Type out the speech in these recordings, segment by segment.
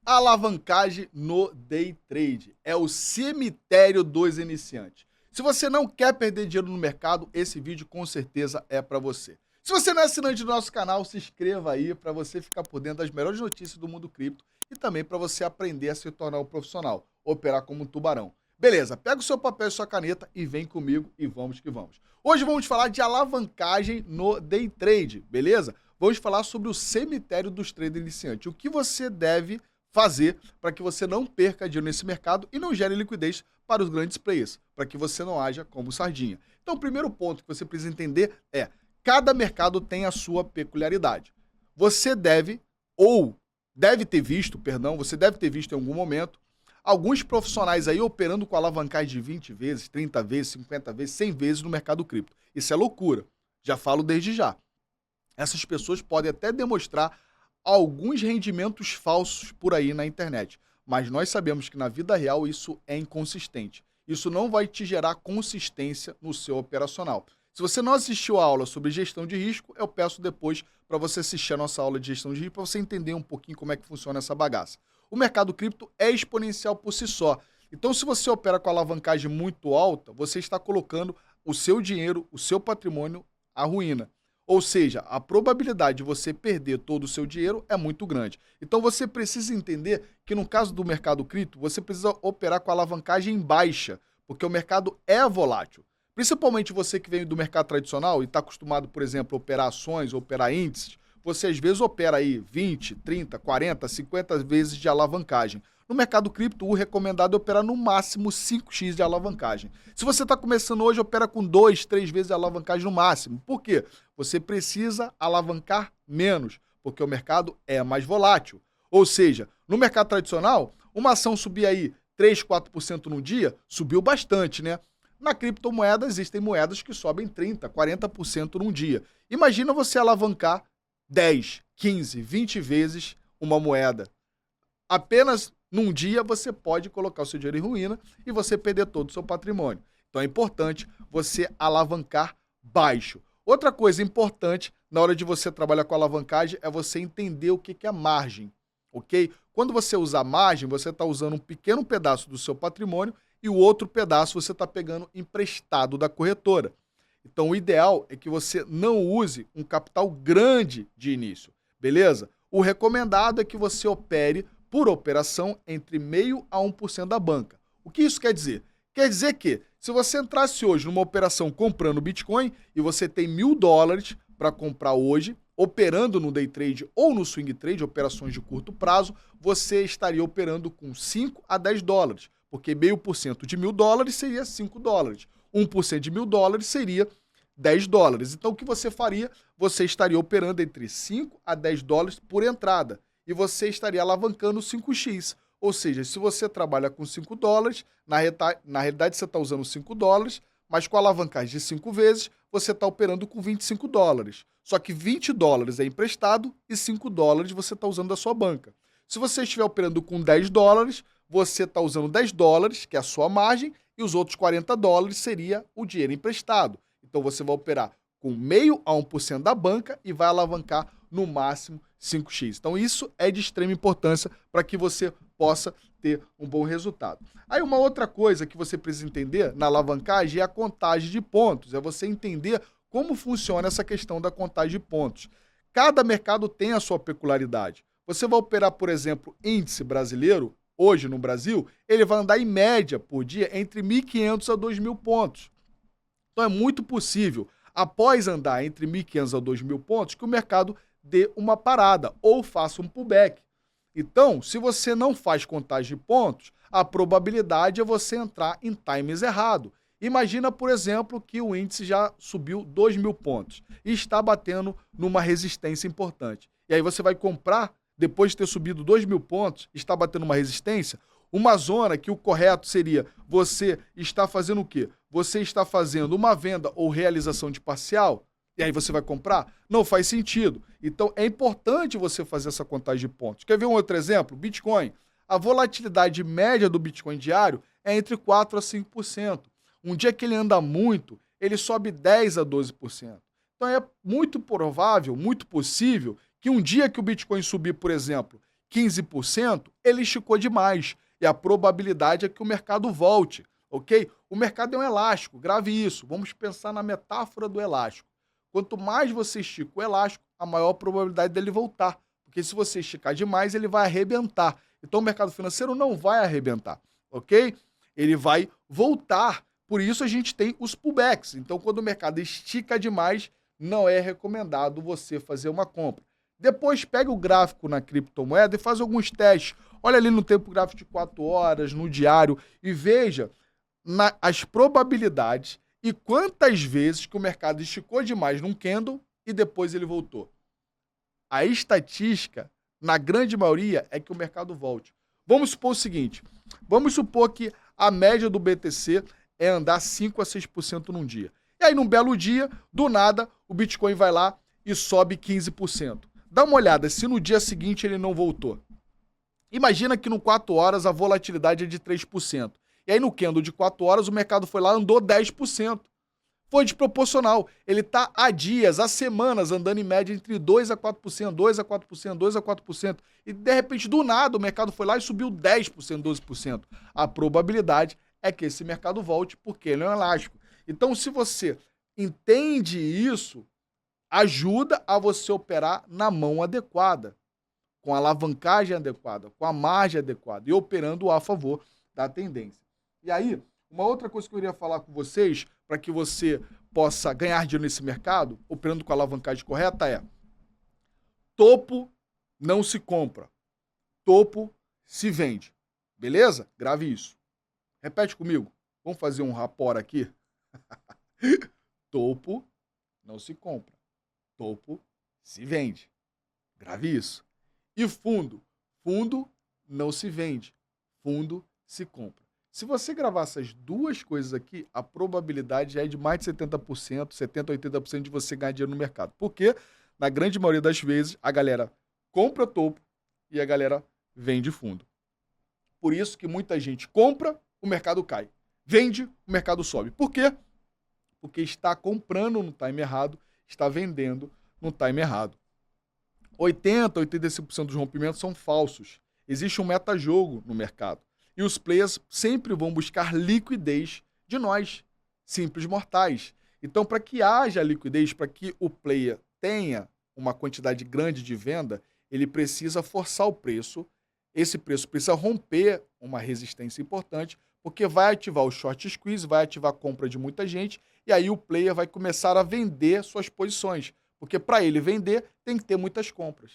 Alavancagem no day trade. É o cemitério dos iniciantes. Se você não quer perder dinheiro no mercado, esse vídeo com certeza é para você. Se você não é assinante do nosso canal, se inscreva aí para você ficar por dentro das melhores notícias do mundo cripto e também para você aprender a se tornar um profissional, operar como um tubarão. Beleza, pega o seu papel e sua caneta e vem comigo e vamos que vamos. Hoje vamos falar de alavancagem no day trade, beleza? Vamos falar sobre o cemitério dos traders iniciantes. O que você deve fazer para que você não perca dinheiro nesse mercado e não gere liquidez para os grandes players, para que você não haja como sardinha. Então, o primeiro ponto que você precisa entender é: cada mercado tem a sua peculiaridade. Você deve você deve ter visto em algum momento alguns profissionais aí operando com alavancagem de 20 vezes, 30 vezes, 50 vezes, 100 vezes no mercado cripto. Isso é loucura. Já falo desde já. Essas pessoas podem até demonstrar alguns rendimentos falsos por aí na internet, mas nós sabemos que na vida real isso é inconsistente. Isso não vai te gerar consistência no seu operacional. Se você não assistiu a aula sobre gestão de risco, eu peço depois para você assistir a nossa aula de gestão de risco para você entender um pouquinho como é que funciona essa bagaça. O mercado cripto é exponencial por si só. Então, se você opera com alavancagem muito alta, você está colocando o seu dinheiro, o seu patrimônio à ruína. Ou seja, a probabilidade de você perder todo o seu dinheiro é muito grande. Então você precisa entender que no caso do mercado cripto, você precisa operar com alavancagem baixa, porque o mercado é volátil. Principalmente você que vem do mercado tradicional e está acostumado, por exemplo, a operar ações, operar índices, você às vezes opera aí 20, 30, 40, 50 vezes de alavancagem. No mercado cripto, o recomendado é operar no máximo 5x de alavancagem. Se você está começando hoje, opera com 2, 3 vezes de alavancagem no máximo. Por quê? Você precisa alavancar menos, porque o mercado é mais volátil. Ou seja, no mercado tradicional, uma ação subir aí 3, 4% num dia, subiu bastante, né? Na criptomoeda, existem moedas que sobem 30, 40% num dia. Imagina você alavancar 10, 15, 20 vezes uma moeda. Apenas num dia você pode colocar o seu dinheiro em ruína e você perder todo o seu patrimônio. Então é importante você alavancar baixo. Outra coisa importante na hora de você trabalhar com alavancagem é você entender o que é margem, ok? Quando você usa margem, você está usando um pequeno pedaço do seu patrimônio e o outro pedaço você está pegando emprestado da corretora. Então o ideal é que você não use um capital grande de início, beleza? O recomendado é que você opere por operação entre 0,5% a 1% da banca. O que isso quer dizer? Quer dizer que, se você entrasse hoje numa operação comprando Bitcoin e você tem $1.000 para comprar hoje, operando no day trade ou no swing trade, operações de curto prazo, você estaria operando com 5 a 10 dólares, porque 0,5% de $1.000 seria 5 dólares, 1% de $1.000 seria 10 dólares. Então, o que você faria? Você estaria operando entre 5 a 10 dólares por entrada e você estaria alavancando 5x. Ou seja, se você trabalha com 5 dólares, na realidade você está usando 5 dólares, mas com alavancagem de 5 vezes, você está operando com 25 dólares. Só que 20 dólares é emprestado e 5 dólares você está usando da sua banca. Se você estiver operando com 10 dólares, você está usando 10 dólares, que é a sua margem, e os outros 40 dólares seria o dinheiro emprestado. Então você vai operar com 0,5% a 1% da banca e vai alavancar no máximo 5x. Então isso é de extrema importância para que você possa ter um bom resultado. Aí uma outra coisa que você precisa entender na alavancagem é a contagem de pontos. É você entender como funciona essa questão da contagem de pontos. Cada mercado tem a sua peculiaridade. Você vai operar, por exemplo, índice brasileiro, hoje no Brasil, ele vai andar em média por dia entre 1.500 a 2.000 pontos. Então é muito possível, após andar entre 1.500 a 2.000 pontos, que o mercado dê uma parada ou faça um pullback. Então, se você não faz contagem de pontos, a probabilidade é você entrar em timings errado. Imagina, por exemplo, que o índice já subiu 2.000 pontos e está batendo numa resistência importante. E aí você vai comprar, depois de ter subido 2.000 pontos, está batendo uma resistência, uma zona que o correto seria você está fazendo o quê? Você está fazendo uma venda ou realização de parcial, e aí você vai comprar? Não faz sentido. Então é importante você fazer essa contagem de pontos. Quer ver um outro exemplo? Bitcoin. A volatilidade média do Bitcoin diário é entre 4% a 5%. Um dia que ele anda muito, ele sobe 10% a 12%. Então é muito provável, muito possível, que um dia que o Bitcoin subir, por exemplo, 15%, ele esticou demais. E a probabilidade é que o mercado volte, ok? O mercado é um elástico, grave isso. Vamos pensar na metáfora do elástico. Quanto mais você estica o elástico, a maior probabilidade dele voltar. Porque se você esticar demais, ele vai arrebentar. Então o mercado financeiro não vai arrebentar, ok? Ele vai voltar. Por isso a gente tem os pullbacks. Então quando o mercado estica demais, não é recomendado você fazer uma compra. Depois pega o gráfico na criptomoeda e faz alguns testes. Olha ali no tempo gráfico de 4 horas, no diário, e veja as probabilidades e quantas vezes que o mercado esticou demais num candle e depois ele voltou. A estatística, na grande maioria, é que o mercado volte. Vamos supor o seguinte, vamos supor que a média do BTC é andar 5 a 6% num dia. E aí, num belo dia, do nada, o Bitcoin vai lá e sobe 15%. Dá uma olhada se no dia seguinte ele não voltou. Imagina que no 4 horas a volatilidade é de 3%. E aí no candle de 4 horas o mercado foi lá e andou 10%. Foi desproporcional. Ele está há dias, há semanas, andando em média entre 2 a 4%, 2 a 4%, 2 a 4%. E de repente, do nada, o mercado foi lá e subiu 10%, 12%. A probabilidade é que esse mercado volte porque ele é um elástico. Então, se você entende isso, ajuda a você operar na mão adequada, com a alavancagem adequada, com a margem adequada e operando a favor da tendência. E aí, uma outra coisa que eu queria falar com vocês, para que você possa ganhar dinheiro nesse mercado, operando com a alavancagem correta, é: topo não se compra, topo se vende. Beleza? Grave isso. Repete comigo. Vamos fazer um rapport aqui? Topo não se compra, topo se vende. Grave isso. E fundo? Fundo não se vende, fundo se compra. Se você gravar essas duas coisas aqui, a probabilidade é de mais de 70%, 70%, 80% de você ganhar dinheiro no mercado. Porque, na grande maioria das vezes, a galera compra topo e a galera vende fundo. Por isso que muita gente compra, o mercado cai. Vende, o mercado sobe. Por quê? Porque está comprando no time errado, está vendendo no time errado. 80%, 85% dos rompimentos são falsos. Existe um metajogo no mercado. E os players sempre vão buscar liquidez de nós, simples mortais. Então, para que haja liquidez, para que o player tenha uma quantidade grande de venda, ele precisa forçar o preço. Esse preço precisa romper uma resistência importante, porque vai ativar o short squeeze, vai ativar a compra de muita gente, e aí o player vai começar a vender suas posições. Porque para ele vender, tem que ter muitas compras.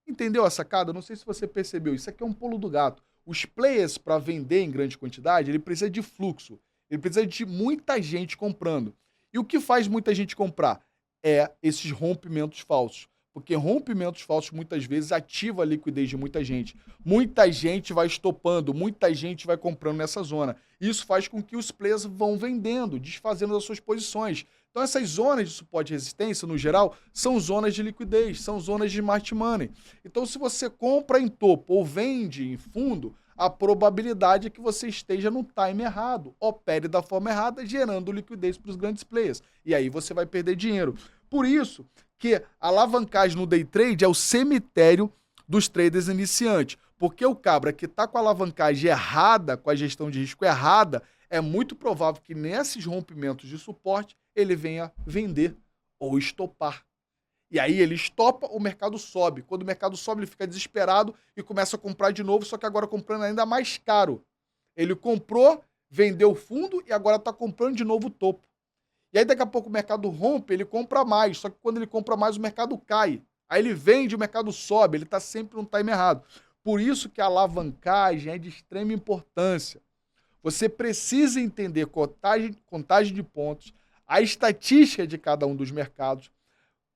Entendeu a sacada? Não sei se você percebeu. Isso aqui é um pulo do gato. Os players, para vender em grande quantidade, ele precisa de fluxo. Ele precisa de muita gente comprando. E o que faz muita gente comprar? É esses rompimentos falsos. Porque rompimentos falsos, muitas vezes, ativa a liquidez de muita gente. Muita gente vai estopando, muita gente vai comprando nessa zona. Isso faz com que os players vão vendendo, desfazendo as suas posições. Então, essas zonas de suporte e resistência, no geral, são zonas de liquidez, são zonas de smart money. Então, se você compra em topo ou vende em fundo, a probabilidade é que você esteja no time errado, opere da forma errada, gerando liquidez para os grandes players. E aí você vai perder dinheiro. Por isso que a alavancagem no day trade é o cemitério dos traders iniciantes. Porque o cabra que está com a alavancagem errada, com a gestão de risco errada, é muito provável que nesses rompimentos de suporte ele venha vender ou estopar. E aí ele estopa, o mercado sobe. Quando o mercado sobe, ele fica desesperado e começa a comprar de novo, só que agora comprando ainda mais caro. Ele comprou, vendeu fundo e agora está comprando de novo o topo. E aí daqui a pouco o mercado rompe, ele compra mais, só que quando ele compra mais, o mercado cai. Aí ele vende, o mercado sobe, ele está sempre no time errado. Por isso que a alavancagem é de extrema importância. Você precisa entender contagem de pontos, a estatística de cada um dos mercados,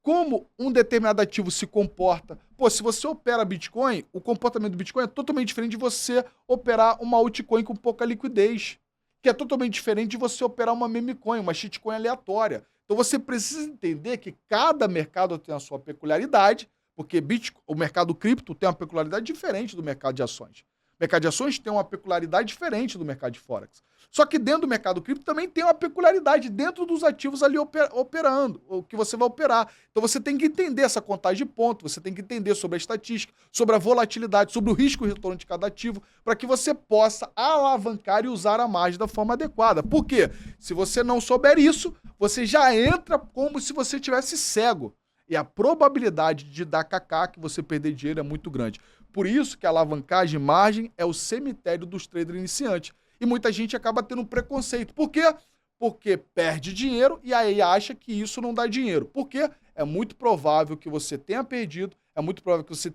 como um determinado ativo se comporta. Pô, se você opera Bitcoin, o comportamento do Bitcoin é totalmente diferente de você operar uma altcoin com pouca liquidez, que é totalmente diferente de você operar uma meme coin, uma shitcoin aleatória. Então você precisa entender que cada mercado tem a sua peculiaridade, porque o mercado cripto tem uma peculiaridade diferente do mercado de ações. mercado de ações tem uma peculiaridade diferente do mercado de Forex. Só que dentro do mercado cripto também tem uma peculiaridade dentro dos ativos ali operando, o que você vai operar. Então você tem que entender essa contagem de ponto, você tem que entender sobre a estatística, sobre a volatilidade, sobre o risco e retorno de cada ativo, para que você possa alavancar e usar a margem da forma adequada. Por quê? Se você não souber isso, você já entra como se você tivesse cego. E a probabilidade de dar cacá, que você perder dinheiro, é muito grande. Por isso que a alavancagem margem é o cemitério dos traders iniciantes. E muita gente acaba tendo um preconceito. Por quê? Porque perde dinheiro e aí acha que isso não dá dinheiro. Por quê? É muito provável que você tenha perdido, é muito provável que você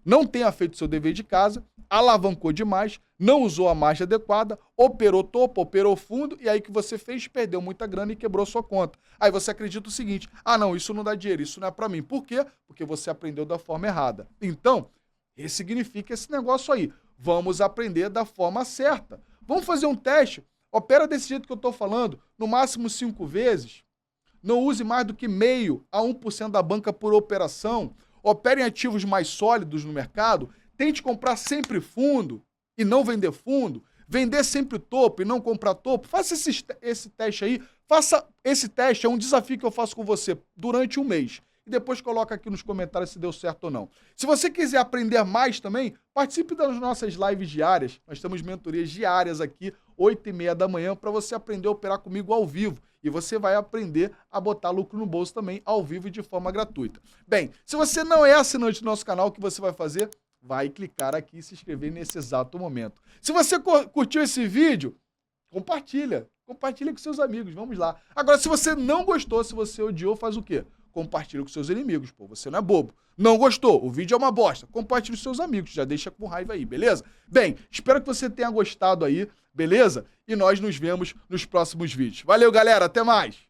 não tenha feito o seu dever de casa, alavancou demais, não usou a margem adequada, operou topo, operou fundo, e aí que você fez, perdeu muita grana e quebrou sua conta. Aí você acredita o seguinte, não, isso não dá dinheiro, isso não é pra mim. Por quê? Porque você aprendeu da forma errada. Então, ressignifica esse negócio aí. Vamos aprender da forma certa. Vamos fazer um teste. Opera desse jeito que eu estou falando, no máximo 5 vezes. Não use mais do que 0,5% a 1% da banca por operação. Opere em ativos mais sólidos no mercado. Tente comprar sempre fundo e não vender fundo. Vender sempre topo e não comprar topo. Faça esse teste aí. Faça esse teste, é um desafio que eu faço com você durante um mês. E depois coloca aqui nos comentários se deu certo ou não. Se você quiser aprender mais também, participe das nossas lives diárias. Nós temos mentorias diárias aqui, 8h30 da manhã, para você aprender a operar comigo ao vivo. E você vai aprender a botar lucro no bolso também, ao vivo e de forma gratuita. Bem, se você não é assinante do nosso canal, o que você vai fazer? Vai clicar aqui e se inscrever nesse exato momento. Se você curtiu esse vídeo, compartilha. Compartilha com seus amigos, vamos lá. Agora, se você não gostou, se você odiou, faz o quê? Compartilha com seus inimigos, pô, você não é bobo. Não gostou? O vídeo é uma bosta. Compartilha com seus amigos, já deixa com raiva aí, beleza? Bem, espero que você tenha gostado aí, beleza? E nós nos vemos nos próximos vídeos. Valeu, galera, até mais!